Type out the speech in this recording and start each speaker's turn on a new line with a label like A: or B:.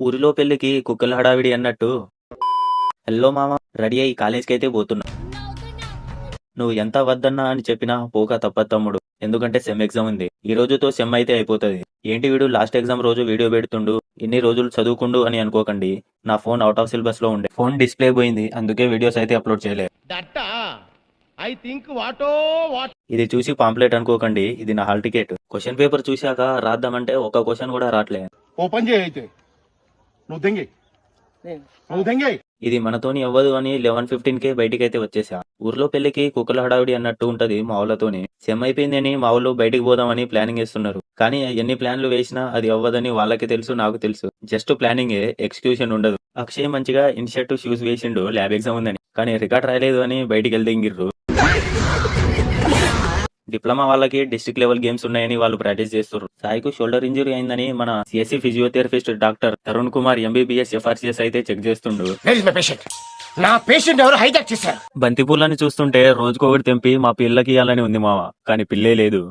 A: ఊరిలో పెళ్లికి కుక్కల హడావిడి అన్నట్టు హలో మామ, రెడీ అయ్యి కాలేజ్కి అయితే పోతున్నా. నువ్వు ఎంత వద్దన్నా అని చెప్పినా పోక తప్పదు తమ్ముడు. ఎందుకంటే సెమ్ ఎగ్జామ్ ఉంది. ఈ రోజుతో సెమ్ అయితే అయిపోతుంది. ఏంటి వీడు లాస్ట్ ఎగ్జామ్ రోజు వీడియో పెడుతుండు, ఇన్ని రోజులు చదువుకుండు అని అనుకోకండి. నా ఫోన్ అవుట్ ఆఫ్ సిలబస్ లో ఉండే, ఫోన్ డిస్ప్లే పోయింది, అందుకే వీడియోస్ అయితే అప్లోడ్ చేయలేదు. ఇది చూసి పాంప్లెట్ అనుకోకండి, ఇది నా హాల్ టికెట్. క్వశ్చన్ పేపర్ చూశాక రాద్దామంటే ఒక క్వశ్చన్ కూడా రావట్లే.
B: ఓపెన్ చేయి అయితే నువ్వు దెంగి నువ్వు దెంగి
A: ఇది మనతోని అవ్వదు అని 11:15కే బయటికి అయితే వచ్చేసా. ఊర్లో పెళ్లికి కుక్కల హడావిడి అన్నట్టు ఉంటది మా ఊళ్ళతోని. సెమ్ అయిపోయింది అని మా ఊళ్ళో బయటికి పోదామని ప్లానింగ్ వేస్తున్నారు. కానీ ఎన్ని ప్లాన్లు వేసినా అది అవ్వదని వాళ్ళకి తెలుసు, నాకు తెలుసు. జస్ట్ ప్లానింగే, ఎక్స్క్యూషన్ ఉండదు. అక్షయ్ మంచిగా ఇన్షర్ట్ షూస్ వేసిండు ల్యాబ్ ఎగ్జామ్ ఉందని, కానీ రికార్డ్ రాయలేదు అని బయటికి వెళ్తే ఇంగిర్రు. డిప్లొమా వాళ్ళకి డిస్ట్రిక్ట్ లెవెల్ గేమ్స్ ఉన్నాయని వాళ్ళు ప్రాక్టీస్ చేస్తారు. సాయికు షోల్డర్ ఇంజరీ అయిందని మన CSC physiotherapist doctor Tarun Kumar MBBS FRCS అయితే చెక్ చేస్తుండు.
B: నా పేషెంట్ ఎవరు హైజాక్ చేశారు.
A: బంతిపూలని చూస్తుంటే రోజుకొకటి తెంపి మా పిల్లకి ఇవ్వాలని ఉంది మావ, కానీ పిల్లే లేదు.